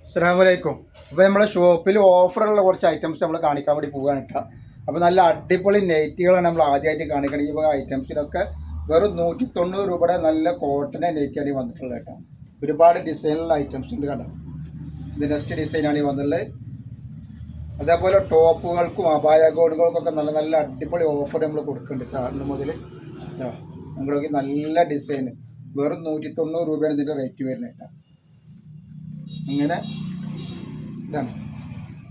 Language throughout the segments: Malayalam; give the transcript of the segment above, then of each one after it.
അസ്സലാമലൈക്കും. അപ്പോൾ നമ്മുടെ ഷോപ്പിൽ ഓഫറുള്ള കുറച്ച് ഐറ്റംസ് നമ്മൾ കാണിക്കാൻ വേണ്ടി പോകാൻ കേട്ടോ. അപ്പോൾ നല്ല അടിപൊളി നൈറ്റികളാണ് നമ്മൾ ആദ്യമായിട്ട് കാണിക്കണം. ഈ വക ഐറ്റംസിലൊക്കെ വെറും 190 രൂപയുടെ നല്ല കോട്ടൻ്റെ നൈറ്റിയാണ് ഈ വന്നിട്ടുള്ളത് കേട്ടോ. ഒരുപാട് ഡിസൈനുള്ള ഐറ്റംസ് ഉണ്ട് കേട്ടോ. ഇത് നെക്സ്റ്റ് ഡിസൈനാണ് ഈ വന്നിട്ടുള്ളത്. അതേപോലെ ടോപ്പുകൾക്കും അബായ ഗൗണുകൾക്കൊക്കെ നല്ല നല്ല അടിപൊളി ഓഫർ നമ്മൾ കൊടുക്കുന്നുണ്ട് കേട്ടോ. അന്ന് മുതൽ നമ്മളൊക്കെ നല്ല ഡിസൈൻ വെറും 190 രൂപയാണ് ഇതിൻ്റെ റേറ്റ് വരുന്നത് കേട്ടോ. അങ്ങനെ ഇതാണ്.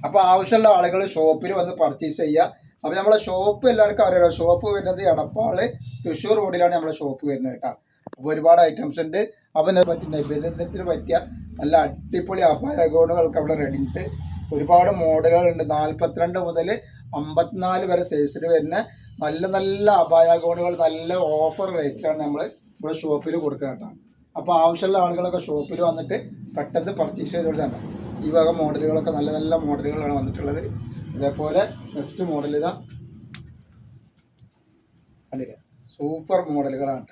അപ്പോൾ ആവശ്യമുള്ള ആളുകൾ ഷോപ്പിൽ വന്ന് പർച്ചേസ് ചെയ്യുക. അപ്പോൾ നമ്മളെ ഷോപ്പ് എല്ലാവർക്കും അറിയാലോ. ഷോപ്പ് വരുന്നത് എടപ്പാള് തൃശ്ശൂർ റോഡിലാണ് നമ്മളെ ഷോപ്പ് വരുന്നത് കേട്ടോ. അപ്പോൾ ഒരുപാട് ഐറ്റംസ് ഉണ്ട്. അപ്പോൾ നൈവേദ്യത്തിന് പറ്റിയ നല്ല അടിപൊളി അപായ ഗൗണുകൾക്ക് അവിടെ റെഡി ഉണ്ട്. ഒരുപാട് മോഡലുകളുണ്ട്. 42 മുതൽ 54 വരെ സൈസിൽ വരുന്ന നല്ല നല്ല അപായ ഗൗണുകൾ നല്ല ഓഫർ റേറ്റിലാണ് നമ്മൾ ഇവിടെ ഷോപ്പിൽ കൊടുക്കുക കേട്ടോ. അപ്പോൾ ആവശ്യമുള്ള ആളുകളൊക്കെ ഷോപ്പിൽ വന്നിട്ട് പെട്ടെന്ന് പർച്ചേസ് ചെയ്ത് കൊടുത്താണ്. ഈ വക മോഡലുകളൊക്കെ നല്ല നല്ല മോഡലുകളാണ് വന്നിട്ടുള്ളത്. അതേപോലെ നെക്സ്റ്റ് മോഡൽ ഇതാ കണ്ടില്ലേ, സൂപ്പർ മോഡലുകളാണ്.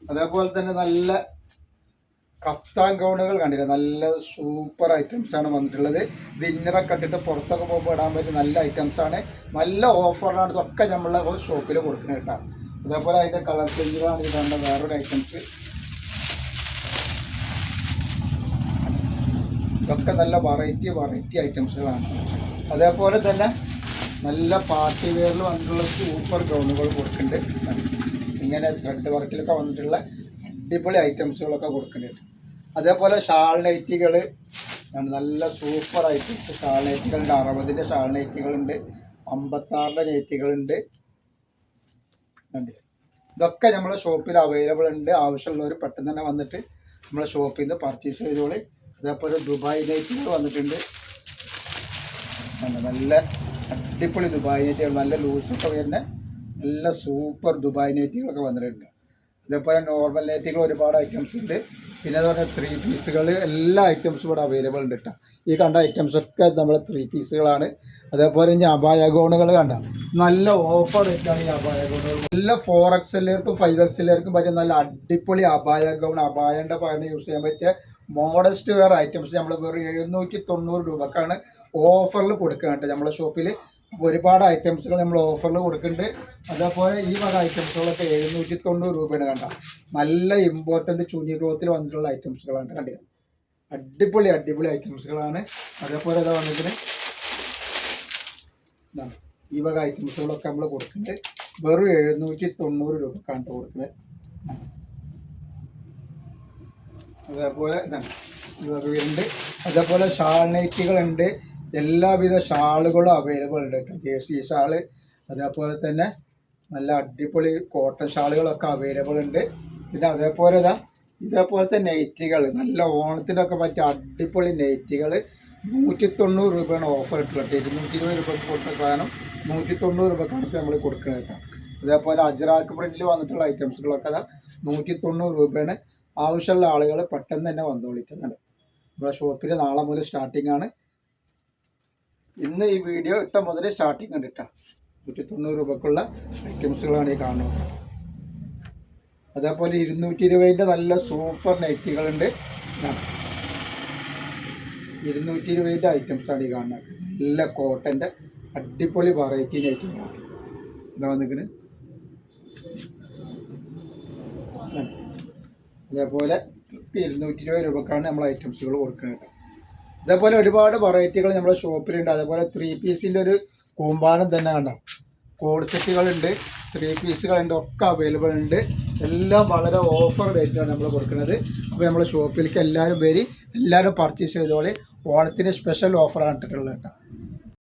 അതേപോലെ തന്നെ നല്ല കഫ്താൻ ഗൗണുകൾ കണ്ടില്ലേ, നല്ല സൂപ്പർ ഐറ്റംസ് ആണ് വന്നിട്ടുള്ളത്. ഡിന്നറൊക്കെ ഇട്ടിട്ട് പുറത്തൊക്കെ പോകുമ്പോൾ ഇടാൻ പറ്റിയ നല്ല ഐറ്റംസ് ആണ്. നല്ല ഓഫറിലാണ് ഇതൊക്കെ നമ്മളെ ഷോപ്പിൽ കൊടുക്കുന്നത് കേട്ടോ. അതേപോലെ അതിൻ്റെ കളർ ചേഞ്ചുകളാണ് ഇതാണ് വേറൊരു ഐറ്റംസ്. ഇതൊക്കെ നല്ല വെറൈറ്റി ഐറ്റംസുകളാണ്. അതേപോലെ തന്നെ നല്ല പാർട്ടി വെയറിൽ വന്നിട്ടുള്ള സൂപ്പർ ഗൗണുകൾ കൊടുക്കുന്നുണ്ട്. ഇങ്ങനെ ത്രെഡ് വർക്കിലൊക്കെ വന്നിട്ടുള്ള അടിപൊളി ഐറ്റംസുകളൊക്കെ കൊടുക്കുന്നുണ്ട്. അതേപോലെ ഷാൾ നൈറ്റികൾ നല്ല സൂപ്പർ ഐറ്റംസ് ഷാൾ നൈറ്റികളുണ്ട്. 60ൻ്റെ ഷാൾ നൈറ്റികളുണ്ട്, 56ൻ്റെ നൈറ്റികളുണ്ട്. ഇതൊക്കെ നമ്മളെ ഷോപ്പിൽ അവൈലബിൾ ഉണ്ട്. ആവശ്യമുള്ളവർ പെട്ടെന്ന് തന്നെ വന്നിട്ട് നമ്മളെ ഷോപ്പിൽ നിന്ന് പർച്ചേസ് ചെയ്തോളി. അതേപോലെ ദുബായ് നൈറ്റുകൾ വന്നിട്ടുണ്ട്. നല്ല അടിപൊളി ദുബായ് നൈറ്റുകൾ, നല്ല ലൂസൊക്കെ വരുന്ന നല്ല സൂപ്പർ ദുബായ് നൈറ്റുകളൊക്കെ വന്നിട്ടുണ്ട്. അതേപോലെ നോർമൽ നൈറ്റുകൾ ഒരുപാട് ഐറ്റംസ് ഉണ്ട്. പിന്നെ അതുപോലെ 3 പീസുകൾ എല്ലാ ഐറ്റംസും ഇവിടെ അവൈലബിൾ ഉണ്ട് കേട്ടോ. ഈ കണ്ട ഐറ്റംസൊക്കെ നമ്മളെ 3 പീസുകളാണ്. അതേപോലെ ഇനി അബായ ഗൗണുകൾ കണ്ട നല്ല ഓഫർ റേറ്റാണ് ഈ അബായ ഗൗണുകൾ. നല്ല 4XLർക്കും 5XLർക്കും പറ്റിയ നല്ല അടിപൊളി അബായ ഗൗൺ, അബായൻ്റെ പകരം യൂസ് ചെയ്യാൻ പറ്റിയ മോഡസ്റ്റ് വെയർ ഐറ്റംസ് നമ്മൾ വെറും 790 രൂപക്കാണ് ഓഫറിൽ കൊടുക്കുക കേട്ടോ നമ്മളെ ഷോപ്പിൽ. അപ്പോൾ ഒരുപാട് ഐറ്റംസുകൾ നമ്മൾ ഓഫറിൽ കൊടുക്കുന്നുണ്ട്. അതേപോലെ ഈ വക ഐറ്റംസുകളൊക്കെ 790 രൂപയാണ് കണ്ട. നല്ല ഇമ്പോർട്ടൻ്റ് ചുനി ക്ലോത്തിൽ വന്നിട്ടുള്ള ഐറ്റംസുകളാണ് കണ്ടില്ല. അടിപൊളി ഐറ്റംസുകളാണ്. അതേപോലെ ഇതാ വന്നിട്ട് ഈ വക ഐറ്റംസുകളൊക്കെ നമ്മൾ കൊടുക്കുന്നുണ്ട്. വെറും 790 രൂപക്കാണ് കൊടുക്കുന്നത്. അതേപോലെ ഇതാണ് ഈ വക വരുന്നുണ്ട്. അതേപോലെ ഷാൾ നൈറ്റികളുണ്ട്. എല്ലാവിധ ഷാളുകളും അവൈലബിൾ ഉണ്ട് കേട്ടോ. ജേഴ്സി ഷാള്, അതേപോലെ തന്നെ നല്ല അടിപൊളി കോട്ടൺ ഷാളുകളൊക്കെ അവൈലബിൾ ഉണ്ട്. പിന്നെ ഇതേപോലത്തെ നൈറ്റികൾ നല്ല ഓണത്തിനൊക്കെ പറ്റിയ അടിപൊളി നൈറ്റികൾ 190 രൂപയാണ് ഓഫർ ഇട്ടുള്ളത്. 220 രൂപയ്ക്ക് കൊടുക്കുന്ന സാധനം 190 രൂപക്കാണ് ഇപ്പോൾ നമ്മൾ കൊടുക്കുന്നത് കേട്ടോ. അതേപോലെ അജ്രാക്ക് പ്രിന്റിൽ വന്നിട്ടുള്ള ഐറ്റംസുകളൊക്കെ 190 രൂപയാണ്. ആവശ്യമുള്ള ആളുകൾ പെട്ടെന്ന് തന്നെ വന്നുകൊള്ളിക്കുന്നുണ്ട്. നമ്മുടെ ഷോപ്പിൽ നാളെ മുതൽ സ്റ്റാർട്ടിംഗ് ആണ്. ഇന്ന് ഈ വീഡിയോ ഇട്ട മുതൽ സ്റ്റാർട്ടിംഗ് ഉണ്ട് കേട്ടോ. 190 രൂപക്കുള്ള ഐറ്റംസുകളാണ് ഈ കാണുന്നത്. അതേപോലെ 220ൻ്റെ നല്ല സൂപ്പർ നൈറ്റികളുണ്ട്. 220ൻ്റെ ഐറ്റംസാണ് ഈ കാണുന്നത്. നല്ല കോട്ടൻ്റെ അടിപൊളി വെറൈറ്റി നൈറ്റികളാണ് ഇതാ വന്നിരിക്കുന്നത്. അതേപോലെ 220 രൂപക്കാണ് നമ്മൾ ഐറ്റംസുകൾ കൊടുക്കുന്നത്. അതേപോലെ ഒരുപാട് വെറൈറ്റികൾ നമ്മുടെ ഷോപ്പിലുണ്ട്. അതേപോലെ 3 പീസിൻ്റെ ഒരു കൂമ്പാരം തന്നെ കണ്ട കോഡ് സെറ്റുകളുണ്ട്, 3 പീസുകളുണ്ട്, ഒക്കെ അവൈലബിൾ ഉണ്ട്. എല്ലാം വളരെ ഓഫർ റേറ്റാണ് നമ്മൾ കൊടുക്കുന്നത്. അപ്പോൾ നമ്മുടെ ഷോപ്പിലേക്ക് എല്ലാവരും പർച്ചേസ് ചെയ്തോളി. ഓണത്തിന് സ്പെഷ്യൽ ഓഫറാണ് ഇട്ടിട്ടുള്ളത് കേട്ടോ.